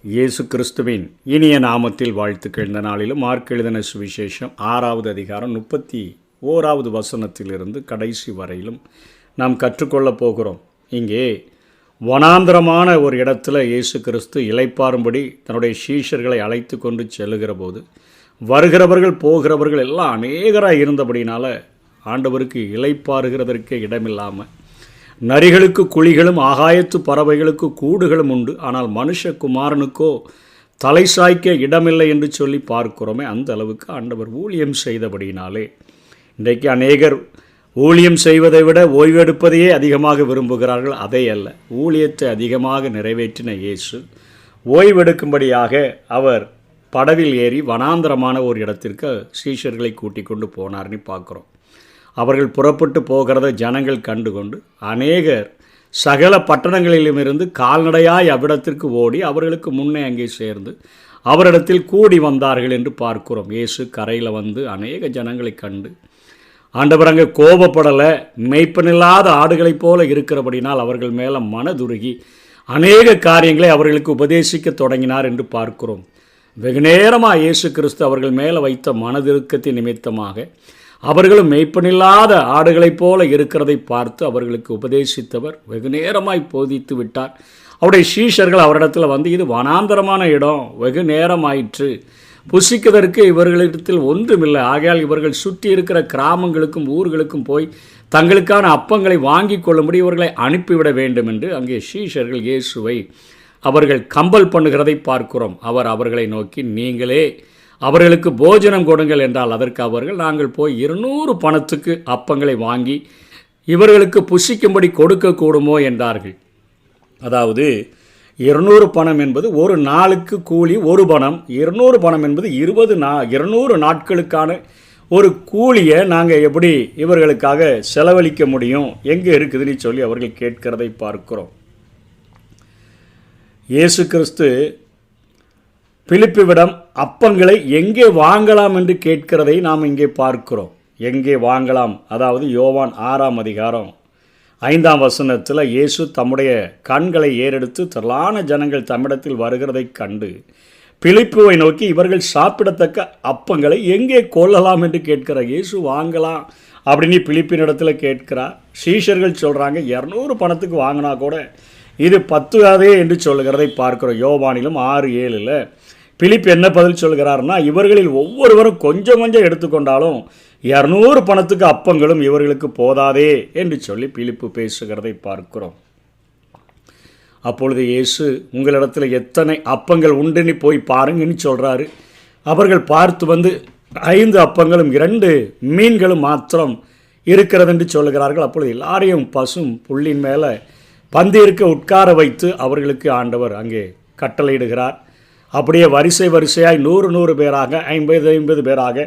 இயேசு கிறிஸ்துவின் இனிய நாமத்தில் வாழ்த்துக்கள். இந்த நாளிலும் மார்க் எழுதின சுவிசேஷம் 6வது அதிகாரம் 31வது வசனத்திலிருந்து கடைசி வரையிலும் நாம் கற்றுக்கொள்ளப் போகிறோம். இங்கே வனாந்திரமான ஒரு இடத்துல இயேசு கிறிஸ்து இளைப்பாறும்படி தன்னுடைய சீஷர்களை அழைத்து கொண்டு செல்லுகிற போது வருகிறவர்கள் போகிறவர்கள் எல்லாம் அநேகராக இருந்தபடினால ஆண்டவருக்கு இளைப்பாறுகிறதற்கே இடமில்லாமல் நரிகளுக்கு குழிகளும் ஆகாயத்து பறவைகளுக்கு கூடுகளும் உண்டு, ஆனால் மனுஷகுமாரனுக்கோ தலை சாய்க்க இடமில்லை என்று சொல்லி பார்க்கிறோமே. அந்த அளவுக்கு ஆண்டவர் ஊழியம் செய்தபடினாலே இன்றைக்கு அநேகர் ஊழியம் செய்வதை விட ஓய்வெடுப்பதையே அதிகமாக விரும்புகிறார்கள். அதை அல்ல, ஊழியத்தை அதிகமாக நிறைவேற்றின இயேசு ஓய்வெடுக்கும்படியாக அவர் படவில் ஏறி வனாந்தரமான ஒரு இடத்திற்கு சீஷர்களை கூட்டிக் கொண்டு போனார்னு பார்க்குறோம். அவர்கள் புறப்பட்டு போகிறத ஜனங்கள் கண்டுகொண்டு அநேகர் சகல பட்டணங்களிலுமிருந்து கால்நடையாய் அவ்விடத்திற்கு ஓடி அவர்களுக்கு முன்னே அங்கே சேர்ந்து அவரிடத்தில் கூடி வந்தார்கள் என்று பார்க்கிறோம். இயேசு கரையில் வந்து அநேக ஜனங்களை கண்டு ஆண்டவர் அங்கே கோபப்படலை, மேய்ப்பனில்லாத ஆடுகளைப் போல இருக்கிறபடினால் அவர்கள் மேலே மனதுருகி அநேக காரியங்களை அவர்களுக்கு உபதேசிக்க தொடங்கினார் என்று பார்க்கிறோம். வெகு நேரமாக இயேசு கிறிஸ்து அவர்கள் மேலே வைத்த மனதிருக்கத்தின் நிமித்தமாக அவர்களும் மெய்ப்பனில்லாத ஆடுகளைப் போல இருக்கிறதை பார்த்து அவர்களுக்கு உபதேசித்தவர் வெகு நேரமாய் போதித்து விட்டார். அவருடைய சீஷர்கள் அவரிடத்தில் வந்து, இது வனாந்தரமான இடம், வெகு நேரமாயிற்று, புசிக்கிறதற்கு இவர்களிடத்தில் ஒன்றுமில்லை, ஆகையால் இவர்கள் சுற்றி இருக்கிற கிராமங்களுக்கும் ஊர்களுக்கும் போய் தங்களுக்கான அப்பங்களை வாங்கி கொள்ளும்படி இவர்களை அனுப்பிவிட வேண்டும் என்று அங்கே சீஷர்கள் இயேசுவை அவர்கள் கம்பல் பண்ணுகிறதை பார்க்கிறோம். அவர் அவர்களை நோக்கி, நீங்களே அவர்களுக்கு போஜனம் கொடுங்கள் என்றால் அதற்கு அவர்கள், நாங்கள் போய் 200 பணத்துக்கு அப்பங்களை வாங்கி இவர்களுக்கு புசிக்கும்படி கொடுக்கக்கூடுமோ என்றார்கள். அதாவது 200 பணம் என்பது ஒரு நாளுக்கு கூலி ஒரு பணம், 200 பணம் என்பது 200 நாட்களுக்கான ஒரு கூலியை நாங்கள் எப்படி இவர்களுக்காக செலவழிக்க முடியும், எங்கே இருக்குதுன்னு சொல்லி அவர்கள் கேட்கிறதை பார்க்கிறோம். இயேசு கிறிஸ்து பிலிப்புவிடம் அப்பங்களை எங்கே வாங்கலாம் என்று கேட்கிறதை நாம் இங்கே பார்க்கிறோம். எங்கே வாங்கலாம், அதாவது யோவான் 6ஆம் அதிகாரம் 5ஆம் வசனத்தில் இயேசு தம்முடைய கண்களை ஏறெடுத்து திரளான ஜனங்கள் தம்மிடத்தில் வருகிறதை கண்டு பிலிப்புவை நோக்கி, இவர்கள் சாப்பிடத்தக்க அப்பங்களை எங்கே கொள்ளலாம் என்று கேட்கிறார். இயேசு வாங்கலாம் அப்படின்னு பிலிப்பினிடத்தில் கேட்கிறார். சீஷர்கள் சொல்கிறாங்க, 200 பணத்துக்கு வாங்கினா கூட இது பத்துகாதே என்று சொல்லுகிறதை பார்க்கிறோம். யோவானிலும் 6:7 பிலிப் என்ன பதில் சொல்கிறார்னா, இவர்களில் ஒவ்வொருவரும் கொஞ்சம் கொஞ்சம் எடுத்துக்கொண்டாலும் 200 பணத்துக்கு அப்பங்களும் இவர்களுக்கு போதாதே என்று சொல்லி பிலிப்பு பேசுகிறதை பார்க்கிறோம். அப்பொழுது இயேசு, உங்களிடத்தில் எத்தனை அப்பங்கள் உண்டுன்னு போய் பாருங்கன்னு சொல்கிறாரு. அவர்கள் பார்த்து வந்து 5 அப்பங்களும் 2 மீன்களும் மாத்திரம் இருக்கிறது என்று சொல்லுகிறார்கள். அப்பொழுது எல்லாரையும் பசும் புல்லின் மேலே பந்தியிருக்க உட்கார வைத்து அவர்களுக்கு ஆண்டவர் அங்கே கட்டளையிடுகிறார். அப்படியே வரிசையாய் 100 பேராக 50 பேராக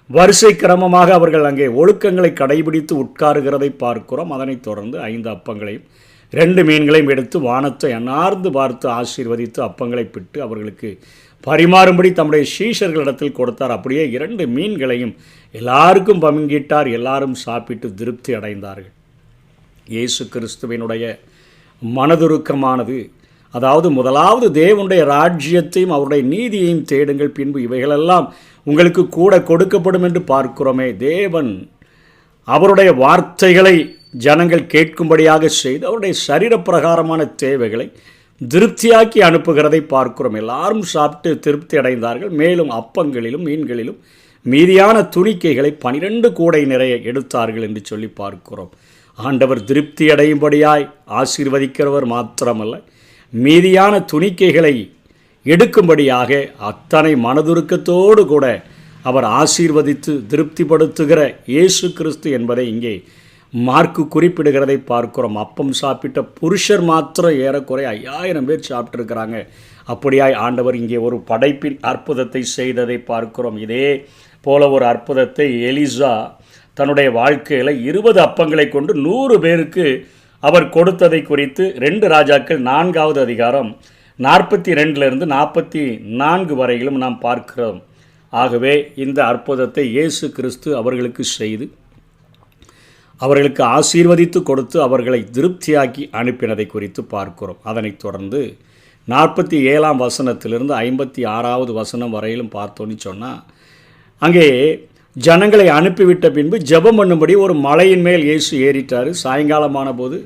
வரிசை கிரமமாக அவர்கள் அங்கே ஒழுக்கங்களை கடைபிடித்து உட்காருகிறதை பார்க்கிறோம். அதனைத் தொடர்ந்து 5 அப்பங்களையும் 2 மீன்களையும் எடுத்து வானத்தை அன்னார்ந்து பார்த்து ஆசீர்வதித்து அப்பங்களை பிட்டு அவர்களுக்கு பரிமாறும்படி தம்முடைய சீஷர்களிடத்தில் கொடுத்தார். அப்படியே 2 மீன்களையும் எல்லாருக்கும் பங்கிட்டார். எல்லாரும் சாப்பிட்டு திருப்தி அடைந்தார்கள். இயேசு கிறிஸ்துவினுடைய மனதுருக்கமானது, அதாவது முதலாவது தேவனுடைய ராஜ்யத்தையும் அவருடைய நீதியையும் தேடுங்கள், பின்பு இவைகளெல்லாம் உங்களுக்கு கூட கொடுக்கப்படும் என்று பார்க்கிறோமே. தேவன் அவருடைய வார்த்தைகளை ஜனங்கள் கேட்கும்படியாக செய்து அவருடைய சரீரப்பிரகாரமான தேவைகளை திருப்தியாக்கி அனுப்புகிறதை பார்க்கிறோம். எல்லாரும் சாப்பிட்டு திருப்தி அடைந்தார்கள். மேலும் அப்பங்களிலும் மீன்களிலும் மீதியான துணிக்கைகளை 12 கூடை நிறைய எடுத்தார்கள் என்று சொல்லி பார்க்கிறோம். ஆண்டவர் திருப்தி அடையும்படியாய் ஆசீர்வதிக்கிறவர் மாத்திரமல்ல, மீதியான துணிக்கைகளை எடுக்கும்படியாக அத்தனை மனதுருக்கத்தோடு கூட அவர் ஆசீர்வதித்து திருப்திப்படுத்துகிற இயேசு கிறிஸ்து என்பதை இங்கே மார்க்கு குறிப்பிடுகிறதை பார்க்கிறோம். அப்பம் சாப்பிட்ட புருஷர் மாத்திரம் ஏறக்குறைய 5000 பேர் சாப்பிட்ருக்கிறாங்க. அப்படியாய் ஆண்டவர் இங்கே ஒரு படைப்பின் அற்புதத்தை செய்ததை பார்க்கிறோம். இதே போல ஒரு அற்புதத்தை எலிசா தன்னுடைய வாழ்க்கையில் 20 அப்பங்களை கொண்டு 100 பேருக்கு அவர் கொடுத்ததை குறித்து 2 ராஜாக்கள் 4வது அதிகாரம் 42 44 வரையிலும் நாம் பார்க்கிறோம். ஆகவே இந்த அற்புதத்தை இயேசு கிறிஸ்து அவர்களுக்கு செய்து அவர்களுக்கு ஆசீர்வதித்து கொடுத்து அவர்களை திருப்தியாக்கி அனுப்பினதை குறித்து பார்க்கிறோம். அதனைத் தொடர்ந்து 47ஆம் வசனத்திலிருந்து 56வது வசனம் வரையிலும் பார்த்தோன்னு சொன்னால், அங்கே ஜனங்களை அனுப்பிவிட்ட பின்பு ஜெபம் பண்ணும்படி ஒரு மலையின் மேல் இயேசு ஏறிட்டார். சாயங்காலமான போது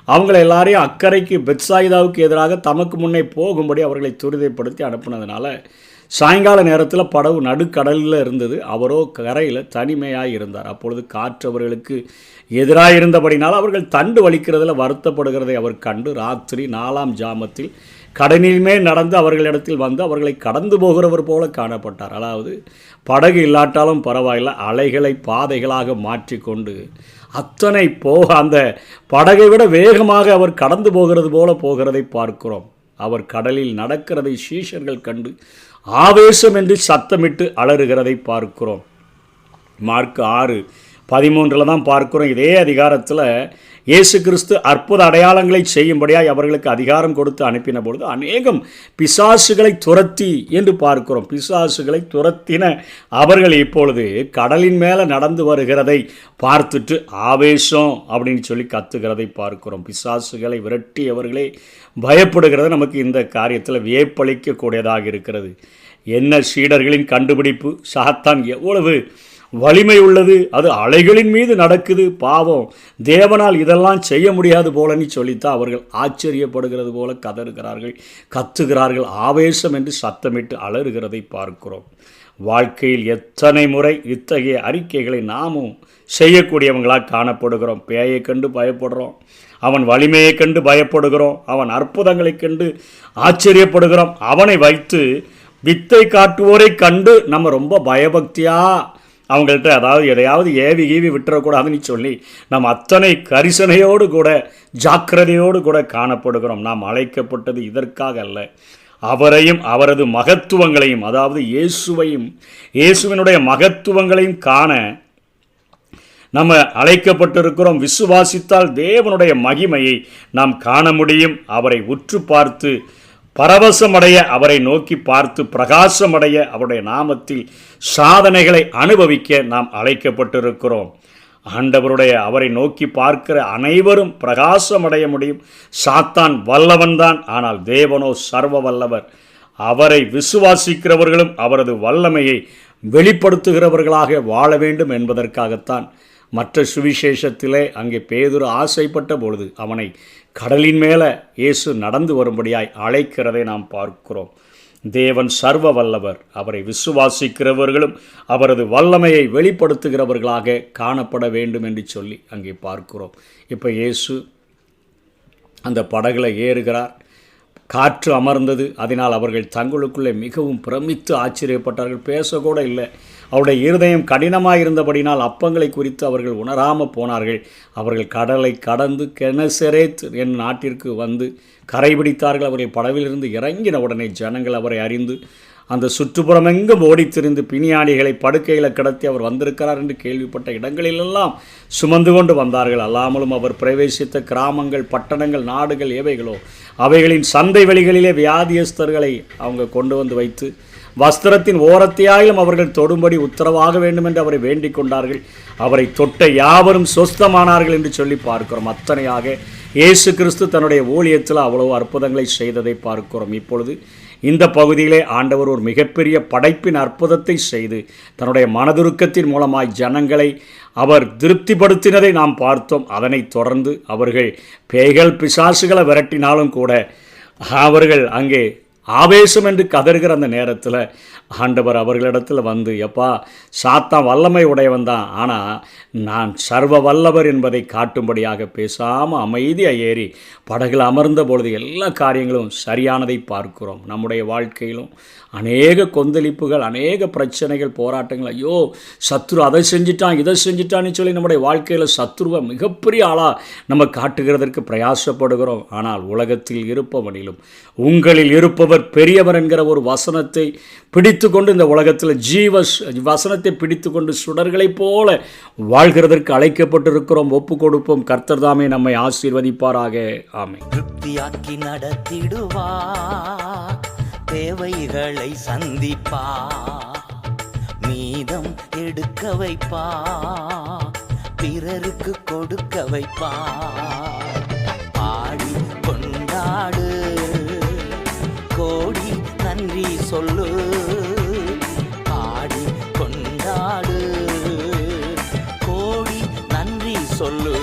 அவங்கள எல்லாரையும் அக்கறைக்கு பெத்சாயிதாவுக்கு எதிராக தமக்கு முன்னே போகும்படி அவர்களை துரிதப்படுத்தி அனுப்புனதுனால சாயங்கால நேரத்தில் படகு நடுக்கடலில் இருந்தது. அவரோ கரையில் தனிமையாக இருந்தார். அப்பொழுது காற்று அவர்களுக்கு எதிராக இருந்தபடினால் அவர்கள் தண்டு வலிக்கிறதில் வருத்தப்படுகிறதை அவர் கண்டு ராத்திரி 4ஆம் ஜாமத்தில் கடலிலுமே நடந்து அவர்களிடத்தில் வந்து அவர்களை கடந்து போகிறவர் போல காணப்பட்டார். அதாவது படகு இல்லாட்டாலும் பரவாயில்லை, அலைகளை பாதைகளாக மாற்றிக்கொண்டு அத்தனை அந்த படகை விட வேகமாக அவர் கடந்து போகிறது போல போகிறதை பார்க்கிறோம். அவர் கடலில் நடக்கிறதை சீஷர்கள் கண்டு ஆவேசம் என்று சத்தமிட்டு அலறுகிறதை பார்க்கிறோம். மார்க் 6:13 தான் பார்க்கிறோம். இதே அதிகாரத்தில் இயேசு கிறிஸ்து அற்புத அடையாளங்களை செய்யும்படியாக அவர்களுக்கு அதிகாரம் கொடுத்து அனுப்பின பொழுது அநேகம் பிசாசுகளை துரத்தி என்று பார்க்கிறோம். பிசாசுகளை துரத்தின அவர்கள் இப்பொழுது கடலின் மேலே நடந்து வருகிறதை பார்த்துட்டு ஆவேசம் அப்படின்னு சொல்லி கத்துகிறதை பார்க்கிறோம். பிசாசுகளை விரட்டியவர்களே பயப்படுகிறது நமக்கு இந்த காரியத்தில் வியப்பளிக்கக்கூடியதாக இருக்கிறது. என்ன சீடர்களின் கண்டுபிடிப்பு! சாத்தான் எவ்வளவு வலிமை உள்ளது, அது அலைகளின் மீது நடக்குது, பாவம் தேவனால் இதெல்லாம் செய்ய முடியாது போலன்னு சொல்லித்தான் அவர்கள் ஆச்சரியப்படுகிறது போல கதறுகிறார்கள், கத்துகிறார்கள், ஆவேசம் என்று சத்தமிட்டு அலறுகிறதை பார்க்கிறோம். வாழ்க்கையில் எத்தனை முறை இத்தகைய அறிக்கைகளை நாமும் செய்யக்கூடியவங்களாக காணப்படுகிறோம். பேயை கண்டு பயப்படுறோம், அவன் வலிமையை கண்டு பயப்படுகிறோம், அவன் அற்புதங்களை கண்டு ஆச்சரியப்படுகிறோம். அவனை வைத்து வித்தை காட்டுவோரை கண்டு நம்ம ரொம்ப பயபக்தியாக அவங்கள்ட்ட அதாவது எதையாவது ஏவி விட்டுறக்கூடாதுன்னு சொல்லி நம்ம அத்தனை கரிசனையோடு கூட ஜாக்கிரதையோடு கூட காணப்படுகிறோம். நாம் அழைக்கப்பட்டது இதற்காக அல்ல, அவரையும் அவரது மகத்துவங்களையும் அதாவது இயேசுவையும் இயேசுவினுடைய மகத்துவங்களையும் காண நம்ம அழைக்கப்பட்டிருக்கிறோம். விசுவாசித்தால் தேவனுடைய மகிமையை நாம் காண முடியும். அவரை உற்று பார்த்து பரவசமடைய, அவரை நோக்கி பார்த்து பிரகாசமடைய, அவருடைய நாமத்தில் சாதனைகளை அனுபவிக்க நாம் அழைக்கப்பட்டிருக்கிறோம். ஆண்டவருடைய அவரை நோக்கி பார்க்கிற அனைவரும் பிரகாசமடைய முடியும். சாத்தான் வல்லவன்தான், ஆனால் தேவனோ சர்வ வல்லவர். அவரை விசுவாசிக்கிறவர்களும் அவரது வல்லமையை வெளிப்படுத்துகிறவர்களாக வாழ வேண்டும் என்பதற்காகத்தான் மற்ற சுவிசேஷத்திலே அங்கே பேதுரு ஆசைப்பட்ட பொழுது அவனை கடலின் மேலே இயேசு நடந்து வரும்படியாய் அழைக்கிறதை நாம் பார்க்கிறோம். தேவன் சர்வ வல்லவர். அவரை விசுவாசிக்கிறவர்களும் அவரது வல்லமையை வெளிப்படுத்துகிறவர்களாக காணப்பட வேண்டும் என்று சொல்லி அங்கே பார்க்கிறோம். இப்போ இயேசு அந்த படகுல ஏறுகிறார். காற்று அமர்ந்தது. அதனால் அவர்கள் தங்களுக்குள்ளே மிகவும் பிரமித்து ஆச்சரியப்பட்டார்கள். பேசக்கூட இல்லை. அவருடைய இருதயம் கடினமாக இருந்தபடினால் அப்பங்களை குறித்து அவர்கள் உணராமல் போனார்கள். அவர்கள் கடலை கடந்து கெனசரேத் என் நாட்டிற்கு வந்து கரைபிடித்தார்கள். அவரை படவிலிருந்து இறங்கின உடனே ஜனங்கள் அவரை அறிந்து அந்த சுற்றுப்புறமெங்கும் ஓடித்திரிந்து பிணியாளிகளை படுக்கையில் கிடத்தி அவர் வந்திருக்கிறார் என்று கேள்விப்பட்ட இடங்களிலெல்லாம் சுமந்து கொண்டு வந்தார்கள். அல்லாமலும் அவர் பிரவேசித்த கிராமங்கள், பட்டணங்கள், நாடுகள் எவைகளோ அவைகளின் சந்தை வெளிகளிலே வியாதியஸ்தர்களை அவங்க கொண்டு வந்து வைத்து வஸ்திரத்தின் ஓரத்தையாயிலும் அவர்கள் தொடும்படி உத்தரவாக வேண்டும் என்று அவரை வேண்டிக் கொண்டார்கள். அவரை தொட்ட யாவரும் சொஸ்தமானார்கள் என்று சொல்லி பார்க்கிறோம். அத்தனையாக இயேசு கிறிஸ்து தன்னுடைய ஊழியத்தில் அவ்வளவு அற்புதங்களை செய்ததை பார்க்கிறோம். இப்பொழுது இந்த பகுதியிலே ஆண்டவர் ஒரு மிகப்பெரிய படைப்பின் அற்புதத்தை செய்து தன்னுடைய மனதுருக்கத்தின் மூலமாய் ஜனங்களை அவர் திருப்திப்படுத்தினதை நாம் பார்த்தோம். அதனைத் தொடர்ந்து அவர்கள் பேய்கள் பிசாசுகளை விரட்டினாலும் கூட அவர்கள் அங்கே ஆவேசம் என்று கதறுகிற அந்த நேரத்தில் ஆண்டவர் அவர்களிடத்தில் வந்து, எப்பா சாத்தான் வல்லமை உடையவன் தான், ஆனால் நான் சர்வ வல்லவர் என்பதை காட்டும்படியாக பேசாமல் அமைதியாக ஏறி படகில் அமர்ந்த பொழுது எல்லா காரியங்களும் சரியானதை பார்க்கிறோம். நம்முடைய வாழ்க்கையிலும் அநேக கொந்தளிப்புகள், அநேக பிரச்சனைகள், போராட்டங்கள், ஐயோ சத்ரு அதை செஞ்சிட்டான் இதை செஞ்சிட்டான்னு சொல்லி நம்முடைய வாழ்க்கையில் சத்ருவை மிகப்பெரிய ஆளாக நம்ம காட்டுகிறதற்கு பிரயாசப்படுகிறோம். ஆனால் உலகத்தில் இருப்பவனிலும் உங்களில் இருப்பவர் பெரியவர் என்கிற ஒரு வசனத்தை பிடித்து கொண்டு இந்த உலகத்தில் வசனத்தை பிடித்து கொண்டு சுடர்களைப் போல வாழ்கிறதற்கு அழைக்கப்பட்டிருக்கிறோம். ஒப்பு கொடுப்போம். கர்த்தர் தாமே நம்மை ஆசீர்வதிப்பாராக. ஆமென். திருப்தியாக்கி நடத்திடுவா, தேவைகளை சந்திப்பா, மீதம் எடுக்க வைப்பா, பிறருக்கு கொடுக்க வைப்பா. பாடி கொண்டாடு, சொல்லு ஆடி கொண்டாடு கோடி நன்றி சொல்லு